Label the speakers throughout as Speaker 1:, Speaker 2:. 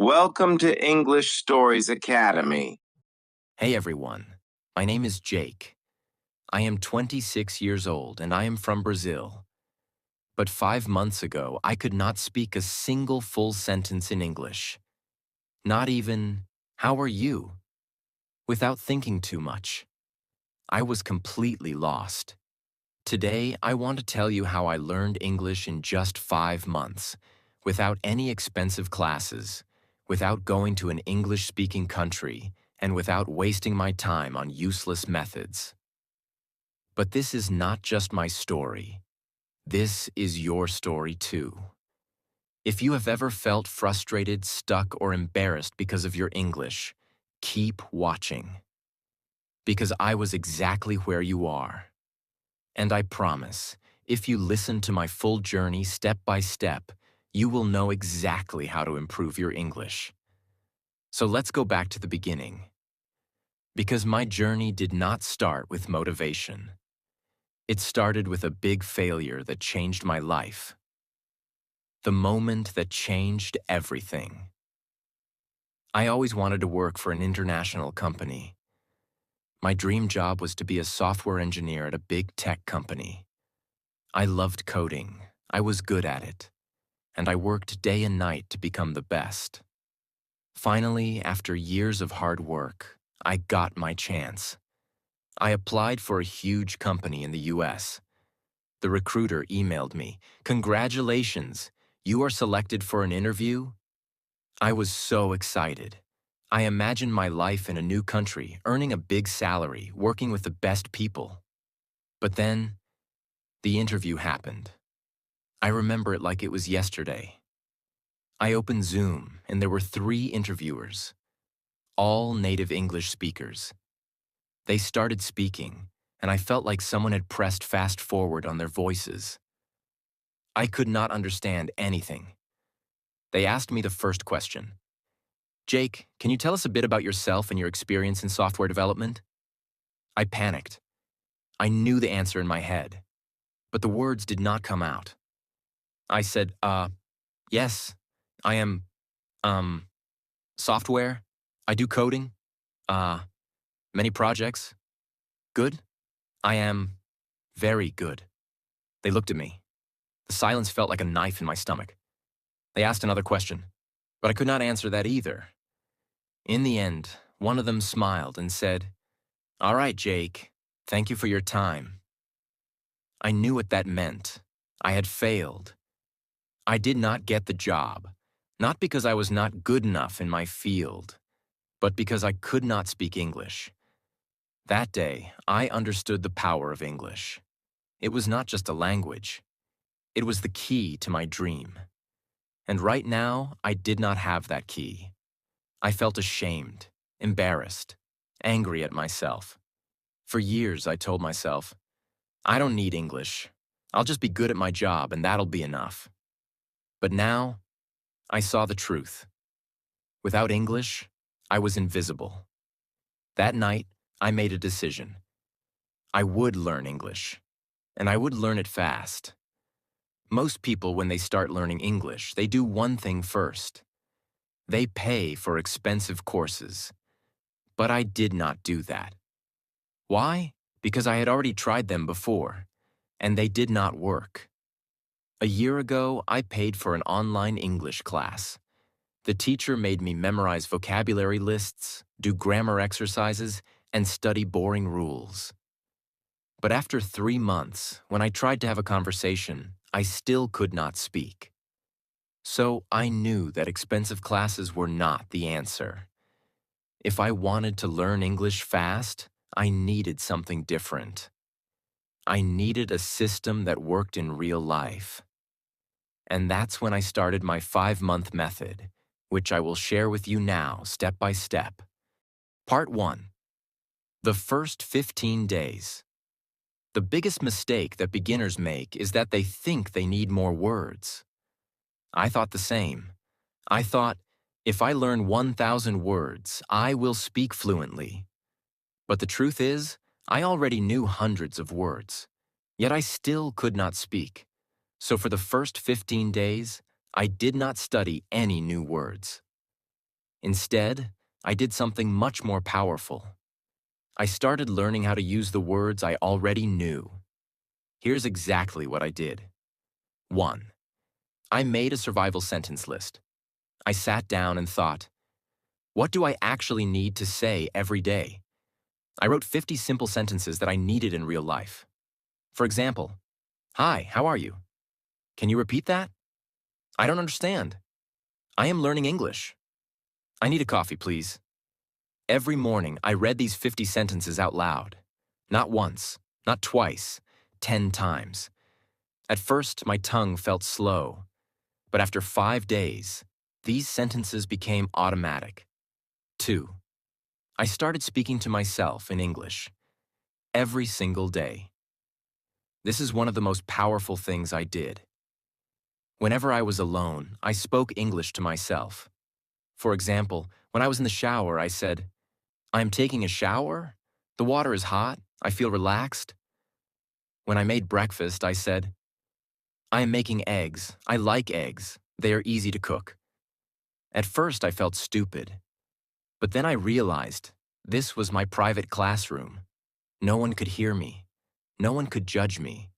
Speaker 1: Welcome to English Stories Academy.
Speaker 2: Hey everyone, my name is Jake. I am 26 years old and I am from Brazil. But 5 months ago, I could not speak a single full sentence in English. Not even, how are you? Without thinking too much. I was completely lost. Today, I want to tell you how I learned English in just 5 months, without any expensive classes, without going to an English-speaking country, and without wasting my time on useless methods. But this is not just my story. This is your story too. If you have ever felt frustrated, stuck, or embarrassed because of your English, keep watching. Because I was exactly where you are. And I promise, if you listen to my full journey step by step, you will know exactly how to improve your English. So let's go back to the beginning. Because my journey did not start with motivation. It started with a big failure that changed my life. The moment that changed everything. I always wanted to work for an international company. My dream job was to be a software engineer at a big tech company. I loved coding. I was good at it. And I worked day and night to become the best. Finally, after years of hard work, I got my chance. I applied for a huge company in the US. The recruiter emailed me, "Congratulations, you are selected for an interview?" I was so excited. I imagined my life in a new country, earning a big salary, working with the best people. But then, the interview happened. I remember it like it was yesterday. I opened Zoom, and there were 3 interviewers, all native English speakers. They started speaking, and I felt like someone had pressed fast forward on their voices. I could not understand anything. They asked me the first question. "Jake, can you tell us a bit about yourself and your experience in software development?" I panicked. I knew the answer in my head, but the words did not come out. I said, yes, I am, um, software. I do coding. Uh, Many projects. Good. I am very good." They looked at me. The silence felt like a knife in my stomach. They asked another question, but I could not answer that either. In the end, one of them smiled and said, "All right, Jake, thank you for your time." I knew what that meant. I had failed. I did not get the job, not because I was not good enough in my field, but because I could not speak English. That day, I understood the power of English. It was not just a language. It was the key to my dream. And right now, I did not have that key. I felt ashamed, embarrassed, angry at myself. For years, I told myself, I don't need English. I'll just be good at my job and that'll be enough. But now, I saw the truth. Without English, I was invisible. That night, I made a decision. I would learn English, and I would learn it fast. Most people, when they start learning English, they do one thing first. They pay for expensive courses. But I did not do that. Why? Because I had already tried them before, and they did not work. A year ago, I paid for an online English class. The teacher made me memorize vocabulary lists, do grammar exercises, and study boring rules. But after 3 months, when I tried to have a conversation, I still could not speak. So I knew that expensive classes were not the answer. If I wanted to learn English fast, I needed something different. I needed a system that worked in real life. And that's when I started my 5-month method, which I will share with you now, step by step. Part 1. The first 15 days. The biggest mistake that beginners make is that they think they need more words. I thought the same. I thought, if I learn 1,000 words, I will speak fluently. But the truth is, I already knew hundreds of words, yet I still could not speak. So for the first 15 days, I did not study any new words. Instead, I did something much more powerful. I started learning how to use the words I already knew. Here's exactly what I did. 1. I made a survival sentence list. I sat down and thought, what do I actually need to say every day? I wrote 50 simple sentences that I needed in real life. For example, hi, how are you? Can you repeat that? I don't understand. I am learning English. I need a coffee, please. Every morning, I read these 50 sentences out loud. Not once, not twice, 10 times. At first, my tongue felt slow, but after 5 days, these sentences became automatic. 2. I started speaking to myself in English every single day. This is one of the most powerful things I did. Whenever I was alone, I spoke English to myself. For example, when I was in the shower, I said, I am taking a shower? The water is hot. I feel relaxed. When I made breakfast, I said, I am making eggs. I like eggs. They are easy to cook. At first, I felt stupid. But then I realized this was my private classroom. No one could hear me. No one could judge me.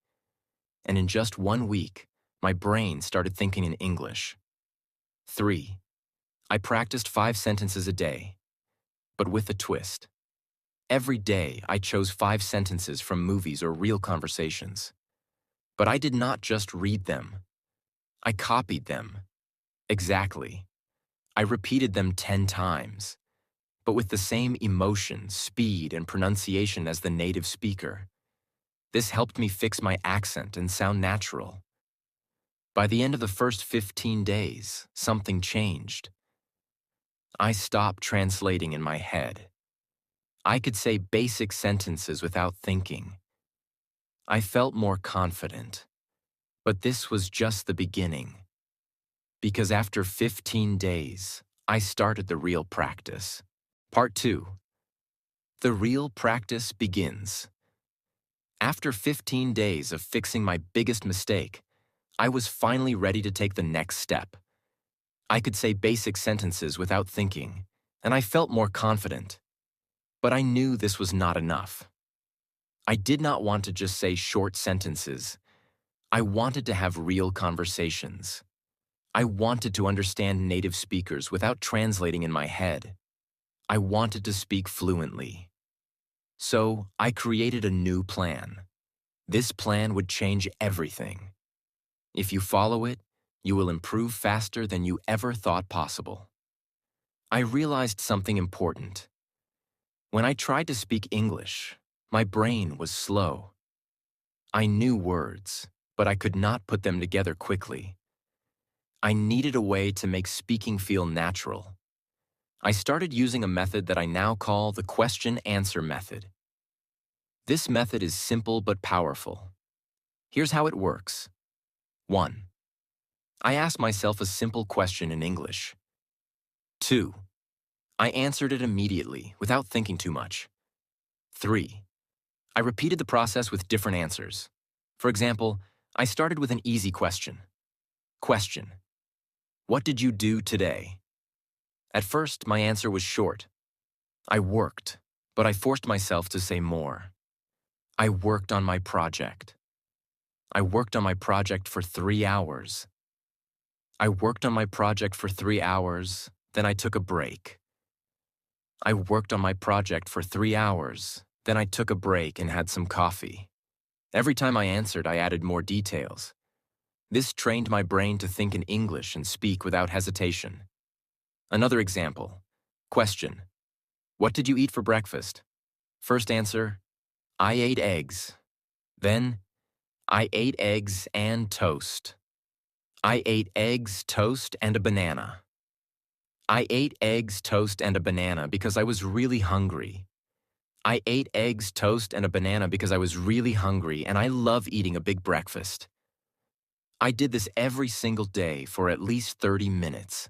Speaker 2: And in just 1 week, my brain started thinking in English. 3. I practiced 5 sentences a day, but with a twist. Every day, I chose 5 sentences from movies or real conversations. But I did not just read them. I copied them. Exactly. I repeated them 10 times, but with the same emotion, speed, and pronunciation as the native speaker. This helped me fix my accent and sound natural. By the end of the first 15 days, something changed. I stopped translating in my head. I could say basic sentences without thinking. I felt more confident. But this was just the beginning. Because after 15 days, I started the real practice. Part 2. The real practice begins. After 15 days of fixing my biggest mistake, I was finally ready to take the next step. I could say basic sentences without thinking, and I felt more confident. But I knew this was not enough. I did not want to just say short sentences. I wanted to have real conversations. I wanted to understand native speakers without translating in my head. I wanted to speak fluently. So I created a new plan. This plan would change everything. If you follow it, you will improve faster than you ever thought possible. I realized something important. When I tried to speak English, my brain was slow. I knew words, but I could not put them together quickly. I needed a way to make speaking feel natural. I started using a method that I now call the question-answer method. This method is simple but powerful. Here's how it works. 1. I asked myself a simple question in English. 2. I answered it immediately, without thinking too much. 3. I repeated the process with different answers. For example, I started with an easy question. Question. What did you do today? At first, my answer was short. I worked, but I forced myself to say more. I worked on my project. I worked on my project for 3 hours. I worked on my project for 3 hours, then I took a break. I worked on my project for 3 hours, then I took a break and had some coffee. Every time I answered, I added more details. This trained my brain to think in English and speak without hesitation. Another example. Question. What did you eat for breakfast? First answer, I ate eggs. Then, I ate eggs and toast. I ate eggs, toast, and a banana. I ate eggs, toast, and a banana because I was really hungry. I ate eggs, toast, and a banana because I was really hungry and I love eating a big breakfast. I did this every single day for at least 30 minutes.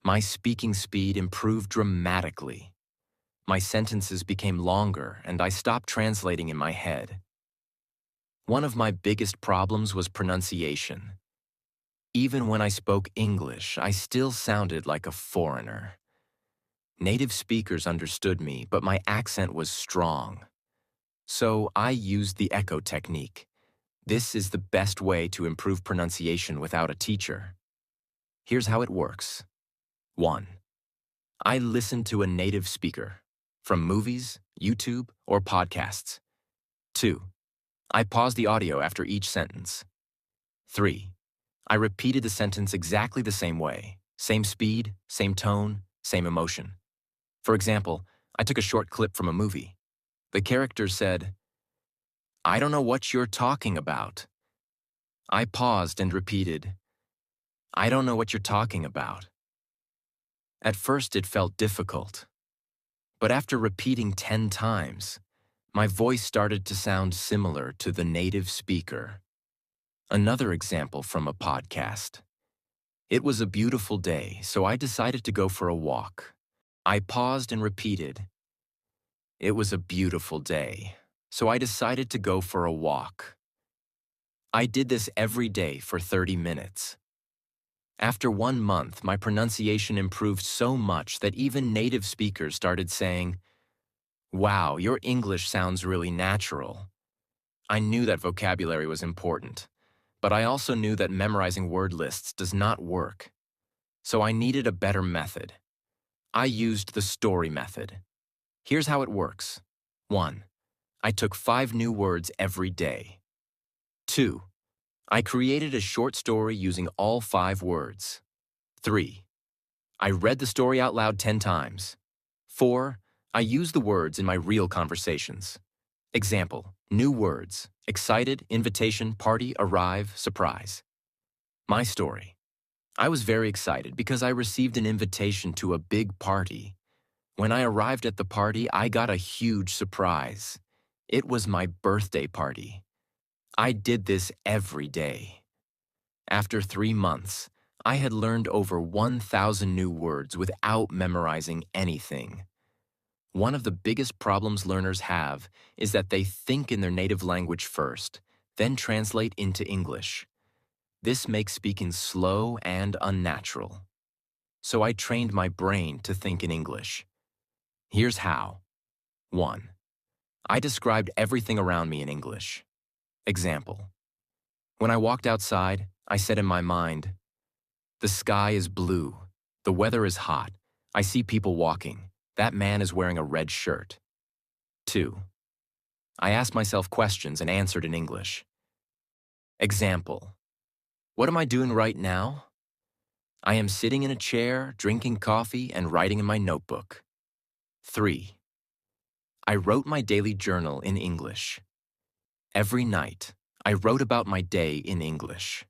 Speaker 2: My speaking speed improved dramatically. My sentences became longer and I stopped translating in my head. One of my biggest problems was pronunciation. Even when I spoke English, I still sounded like a foreigner. Native speakers understood me, but my accent was strong. So I used the echo technique. This is the best way to improve pronunciation without a teacher. Here's how it works. 1. I listen to a native speaker from movies, YouTube, or podcasts. 2. I pause the audio after each sentence. 3. I repeated the sentence exactly the same way, same speed, same tone, same emotion. For example, I took a short clip from a movie. The character said, "I don't know what you're talking about." I paused and repeated, "I don't know what you're talking about." At first it felt difficult, but after repeating 10 times, my voice started to sound similar to the native speaker. Another example from a podcast. It was a beautiful day, so I decided to go for a walk. I paused and repeated, "It was a beautiful day, so I decided to go for a walk." I did this every day for 30 minutes. After 1 month, my pronunciation improved so much that even native speakers started saying, "Wow, your English sounds really natural." I knew that vocabulary was important, but I also knew that memorizing word lists does not work. So I needed a better method. I used the story method. Here's how it works. 1. I took 5 new words every day. 2. I created a short story using all 5 words. 3. I read the story out loud 10 times. 4. I used the words in my real conversations. Example, new words: excited, invitation, party, arrive, surprise. My story. I was very excited because I received an invitation to a big party. When I arrived at the party, I got a huge surprise. It was my birthday party. I did this every day. After 3 months, I had learned over 1,000 new words without memorizing anything. One of the biggest problems learners have is that they think in their native language first, then translate into English. This makes speaking slow and unnatural. So I trained my brain to think in English. Here's how. 1. I described everything around me in English. Example. When I walked outside, I said in my mind, "The sky is blue. The weather is hot. I see people walking. That man is wearing a red shirt." 2. I asked myself questions and answered in English. Example. What am I doing right now? I am sitting in a chair, drinking coffee, and writing in my notebook. 3. I wrote my daily journal in English. Every night, I wrote about my day in English.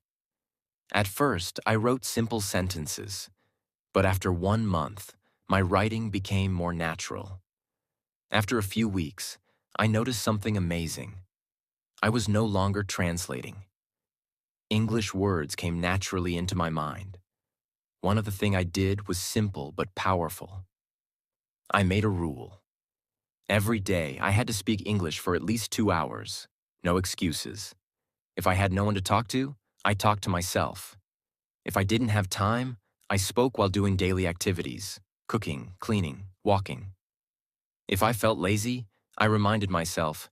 Speaker 2: At first, I wrote simple sentences, but after 1 month, my writing became more natural. After a few weeks, I noticed something amazing. I was no longer translating. English words came naturally into my mind. One of the things I did was simple but powerful. I made a rule. Every day, I had to speak English for at least 2 hours. No excuses. If I had no one to talk to, I talked to myself. If I didn't have time, I spoke while doing daily activities: cooking, cleaning, walking. If I felt lazy, I reminded myself,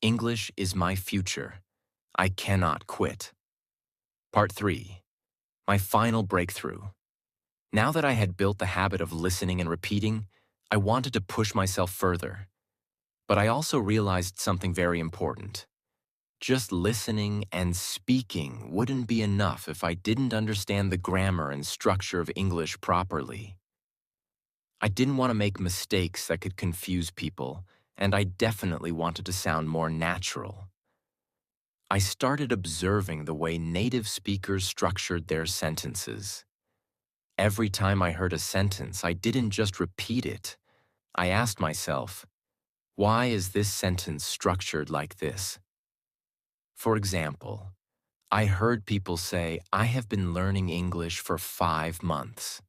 Speaker 2: English is my future. I cannot quit. Part 3. My final breakthrough. Now that I had built the habit of listening and repeating, I wanted to push myself further. But I also realized something very important. Just listening and speaking wouldn't be enough if I didn't understand the grammar and structure of English properly. I didn't want to make mistakes that could confuse people, and I definitely wanted to sound more natural. I started observing the way native speakers structured their sentences. Every time I heard a sentence, I didn't just repeat it. I asked myself, why is this sentence structured like this? For example, I heard people say, I have been learning English for 5 months.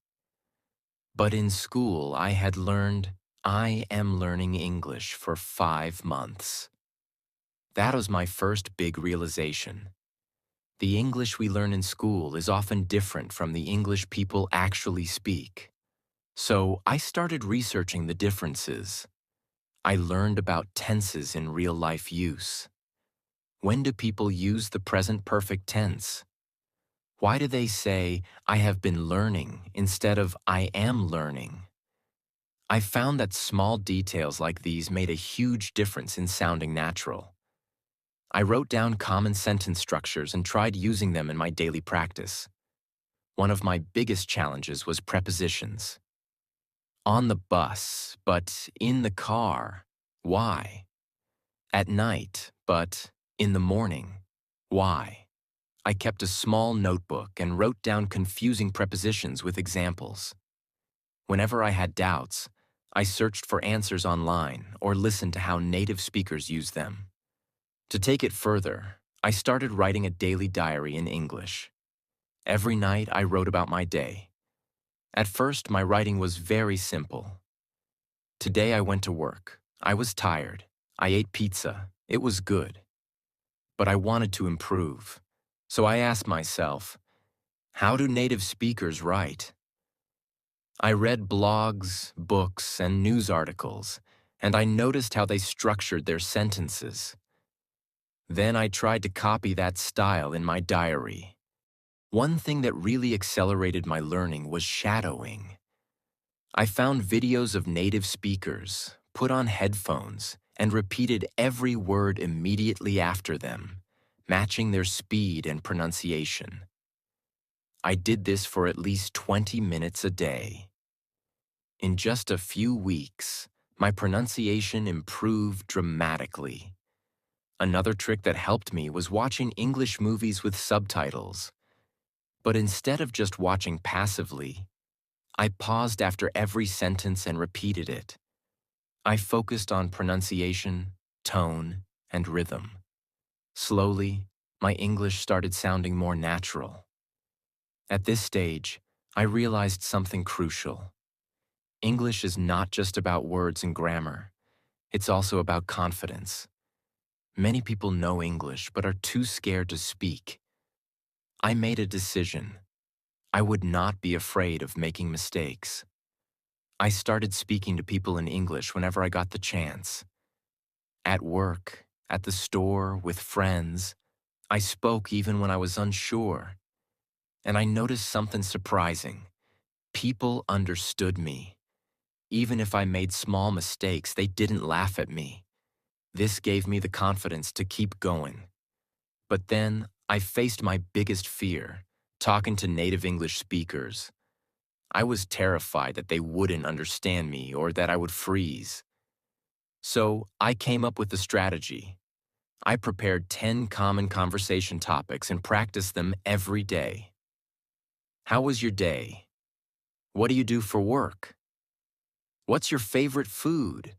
Speaker 2: But in school, I had learned, I am learning English for 5 months. That was my first big realization. The English we learn in school is often different from the English people actually speak. So I started researching the differences. I learned about tenses in real life use. When do people use the present perfect tense? Why do they say, I have been learning instead of I am learning? I found that small details like these made a huge difference in sounding natural. I wrote down common sentence structures and tried using them in my daily practice. One of my biggest challenges was prepositions. On the bus, but in the car. Why? At night, but in the morning. Why? I kept a small notebook and wrote down confusing prepositions with examples. Whenever I had doubts, I searched for answers online or listened to how native speakers use them. To take it further, I started writing a daily diary in English. Every night I wrote about my day. At first, my writing was very simple. Today I went to work. I was tired. I ate pizza. It was good. But I wanted to improve. So I asked myself, how do native speakers write? I read blogs, books, and news articles, and I noticed how they structured their sentences. Then I tried to copy that style in my diary. One thing that really accelerated my learning was shadowing. I found videos of native speakers, put on headphones, and repeated every word immediately after them, matching their speed and pronunciation. I did this for at least 20 minutes a day. In just a few weeks, my pronunciation improved dramatically. Another trick that helped me was watching English movies with subtitles. But instead of just watching passively, I paused after every sentence and repeated it. I focused on pronunciation, tone, and rhythm. Slowly, my English started sounding more natural. At this stage, I realized something crucial. English is not just about words and grammar. It's also about confidence. Many people know English but are too scared to speak. I made a decision. I would not be afraid of making mistakes. I started speaking to people in English whenever I got the chance. At work, at the store, with friends, I spoke even when I was unsure. And I noticed something surprising. People understood me. Even if I made small mistakes, they didn't laugh at me. This gave me the confidence to keep going. But then I faced my biggest fear, talking to native English speakers. I was terrified that they wouldn't understand me or that I would freeze. So I came up with a strategy. I prepared 10 common conversation topics and practiced them every day. How was your day? What do you do for work? What's your favorite food?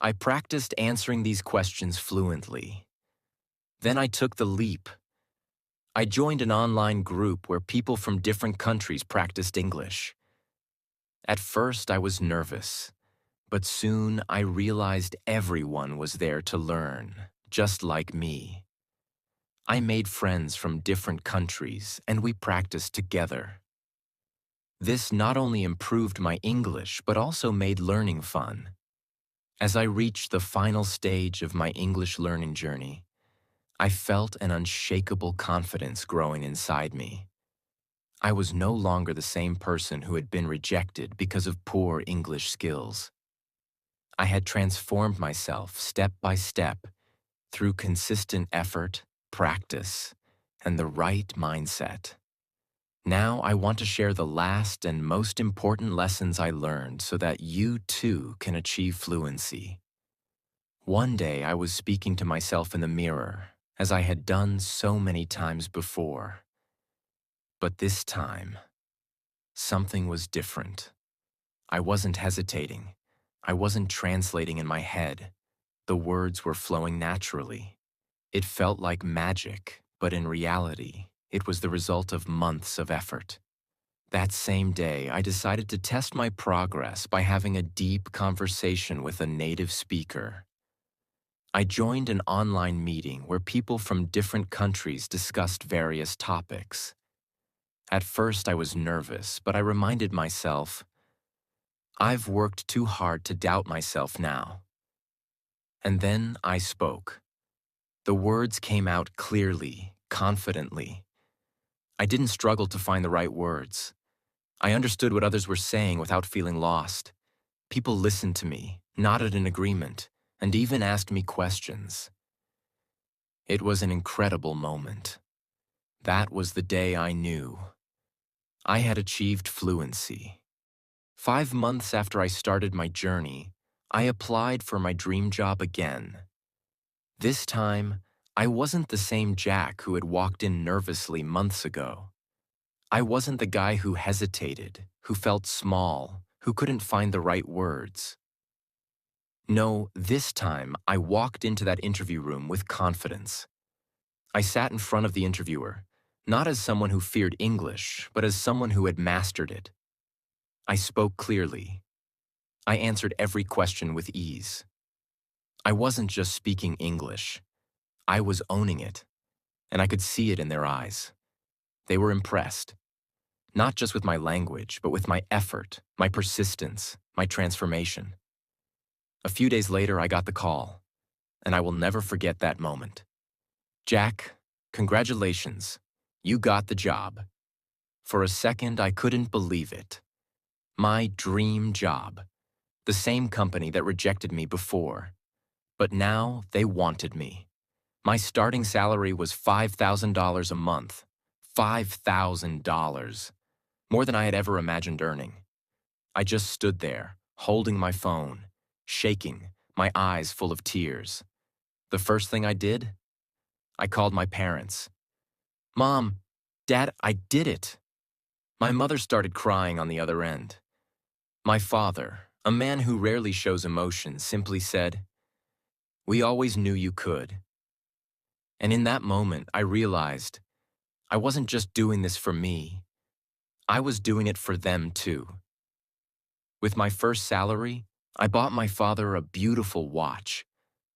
Speaker 2: I practiced answering these questions fluently. Then I took the leap. I joined an online group where people from different countries practiced English. At first, I was nervous, but soon I realized everyone was there to learn, just like me. I made friends from different countries, and we practiced together. This not only improved my English, but also made learning fun. As I reached the final stage of my English learning journey, I felt an unshakable confidence growing inside me. I was no longer the same person who had been rejected because of poor English skills. I had transformed myself step by step through consistent effort, practice, and the right mindset. Now I want to share the last and most important lessons I learned so that you too can achieve fluency. One day I was speaking to myself in the mirror, as I had done so many times before. But this time, something was different. I wasn't hesitating. I wasn't translating in my head. The words were flowing naturally. It felt like magic, but in reality, it was the result of months of effort. That same day, I decided to test my progress by having a deep conversation with a native speaker. I joined an online meeting where people from different countries discussed various topics. At first, I was nervous, but I reminded myself, I've worked too hard to doubt myself now. And then I spoke. The words came out clearly, confidently. I didn't struggle to find the right words. I understood what others were saying without feeling lost. People listened to me, nodded in agreement, and even asked me questions. It was an incredible moment. That was the day I knew I had achieved fluency. 5 months after I started my journey, I applied for my dream job again. This time, I wasn't the same Jack who had walked in nervously months ago. I wasn't the guy who hesitated, who felt small, who couldn't find the right words. No, this time I walked into that interview room with confidence. I sat in front of the interviewer, not as someone who feared English, but as someone who had mastered it. I spoke clearly. I answered every question with ease. I wasn't just speaking English. I was owning it, and I could see it in their eyes. They were impressed, not just with my language, but with my effort, my persistence, my transformation. A few days later, I got the call, and I will never forget that moment. Jack, congratulations. You got the job. For a second, I couldn't believe it. My dream job. The same company that rejected me before. But now they wanted me. My starting salary was $5,000 a month. $5,000. More than I had ever imagined earning. I just stood there, holding my phone, shaking, my eyes full of tears. The first thing I did? I called my parents. Mom, Dad, I did it. My mother started crying on the other end. My father, a man who rarely shows emotion, simply said, "We always knew you could." And in that moment, I realized I wasn't just doing this for me. I was doing it for them too. With my first salary, I bought my father a beautiful watch,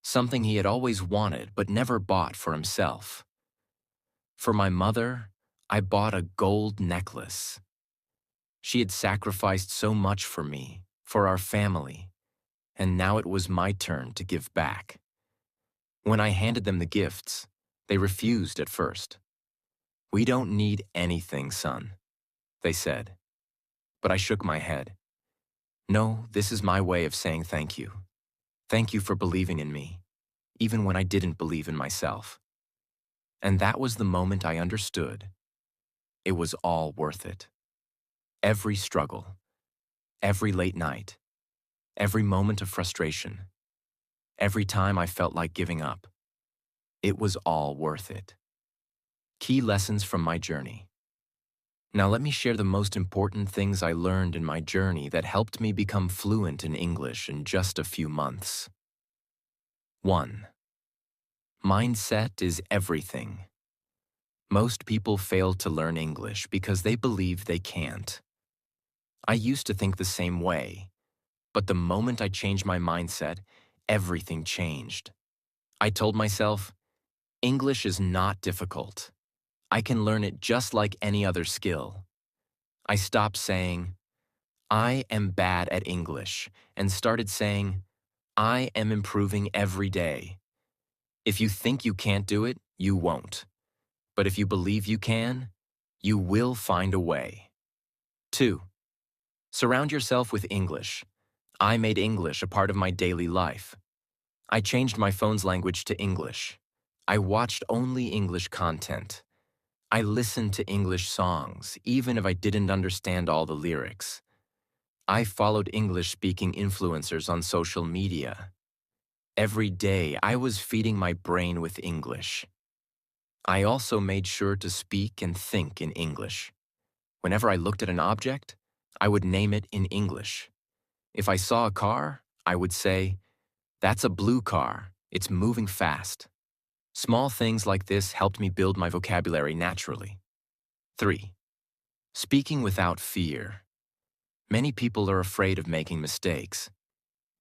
Speaker 2: something he had always wanted but never bought for himself. For my mother, I bought a gold necklace. She had sacrificed so much for me, for our family, and now it was my turn to give back. When I handed them the gifts, they refused at first. "We don't need anything, son," they said. But I shook my head. "No, this is my way of saying thank you. Thank you for believing in me, even when I didn't believe in myself." And that was the moment I understood. It was all worth it. Every struggle, every late night, every moment of frustration, every time I felt like giving up. It was all worth it. Key lessons from my journey. Now let me share the most important things I learned in my journey that helped me become fluent in English in just a few months. 1. Mindset is everything. Most people fail to learn English because they believe they can't. I used to think the same way, but the moment I changed my mindset, everything changed. I told myself, English is not difficult. I can learn it just like any other skill. I stopped saying, "I am bad at English," and started saying, "I am improving every day." If you think you can't do it, you won't. But if you believe you can, you will find a way. 2. Surround yourself with English. I made English a part of my daily life. I changed my phone's language to English. I watched only English content. I listened to English songs, even if I didn't understand all the lyrics. I followed English-speaking influencers on social media. Every day, I was feeding my brain with English. I also made sure to speak and think in English. Whenever I looked at an object, I would name it in English. If I saw a car, I would say, "That's a blue car. It's moving fast." Small things like this helped me build my vocabulary naturally. 3. Speaking without fear. Many people are afraid of making mistakes,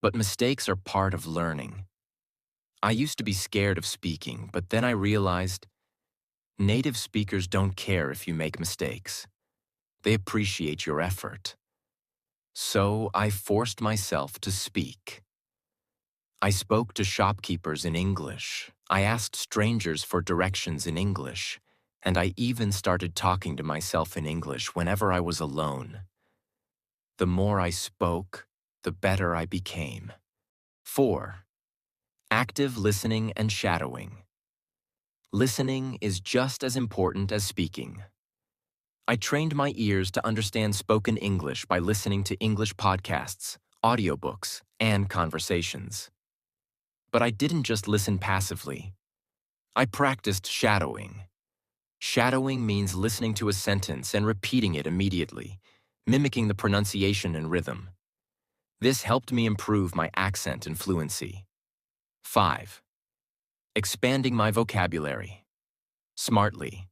Speaker 2: but mistakes are part of learning. I used to be scared of speaking, but then I realized native speakers don't care if you make mistakes. They appreciate your effort. So I forced myself to speak. I spoke to shopkeepers in English. I asked strangers for directions in English. And I even started talking to myself in English whenever I was alone. The more I spoke, the better I became. 4. Active listening and shadowing. Listening is just as important as speaking. I trained my ears to understand spoken English by listening to English podcasts, audiobooks, and conversations. But I didn't just listen passively. I practiced shadowing. Shadowing means listening to a sentence and repeating it immediately, mimicking the pronunciation and rhythm. This helped me improve my accent and fluency. 5. Expanding my vocabulary. Smartly.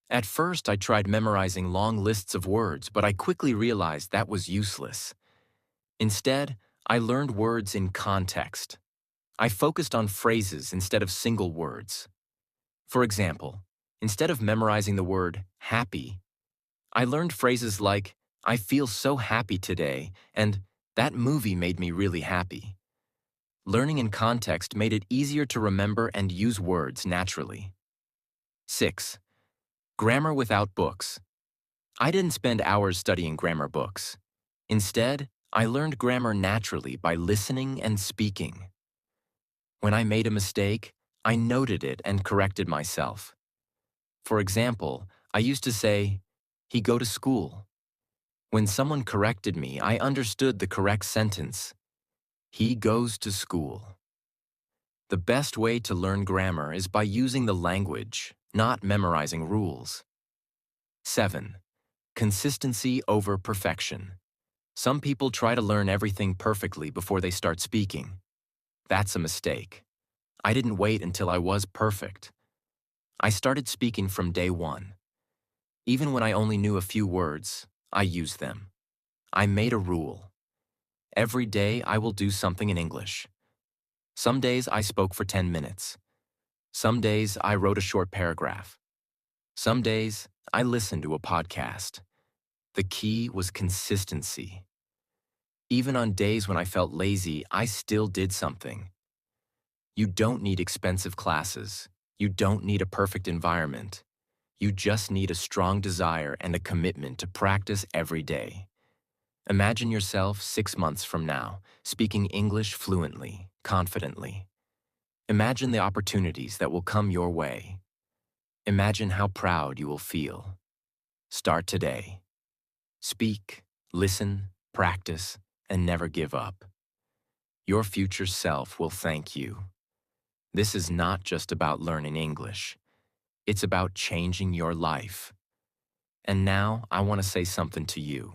Speaker 2: At first, I tried memorizing long lists of words, but I quickly realized that was useless. Instead, I learned words in context. I focused on phrases instead of single words. For example, instead of memorizing the word happy, I learned phrases like, I feel so happy today, and that movie made me really happy. Learning in context made it easier to remember and use words naturally. 6. Grammar without books. I didn't spend hours studying grammar books. Instead, I learned grammar naturally by listening and speaking. When I made a mistake, I noted it and corrected myself. For example, I used to say, he go to school. When someone corrected me, I understood the correct sentence. He goes to school. The best way to learn grammar is by using the language, not memorizing rules. 7. Consistency over perfection. Some people try to learn everything perfectly before they start speaking. That's a mistake. I didn't wait until I was perfect. I started speaking from day one. Even when I only knew a few words, I used them. I made a rule. Every day I will do something in English. Some days I spoke for 10 minutes. Some days I wrote a short paragraph. Some days I listened to a podcast. The key was consistency. Even on days when I felt lazy, I still did something. You don't need expensive classes. You don't need a perfect environment. You just need a strong desire and a commitment to practice every day. Imagine yourself 6 months from now, speaking English fluently, confidently. Imagine the opportunities that will come your way. Imagine how proud you will feel. Start today. Speak, listen, practice, and never give up. Your future self will thank you. This is not just about learning English. It's about changing your life. And now I want to say something to you.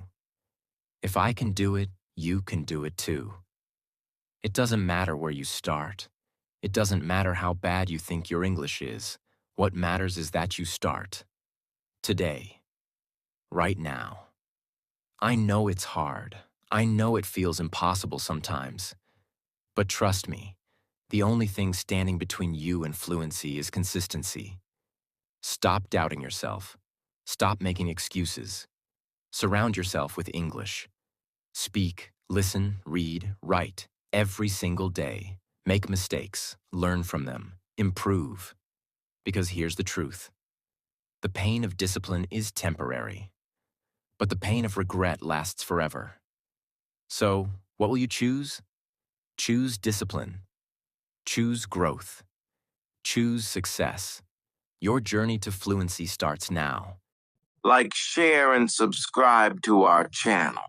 Speaker 2: If I can do it, you can do it too. It doesn't matter where you start. It doesn't matter how bad you think your English is. What matters is that you start. Today. Right now. I know it's hard. I know it feels impossible sometimes. But trust me, the only thing standing between you and fluency is consistency. Stop doubting yourself. Stop making excuses. Surround yourself with English. Speak, listen, read, write, every single day. Make mistakes, learn from them, improve. Because here's the truth. The pain of discipline is temporary, but the pain of regret lasts forever. So, what will you choose? Choose discipline. Choose growth. Choose success. Your journey to fluency starts now.
Speaker 1: Like, share, and subscribe to our channel.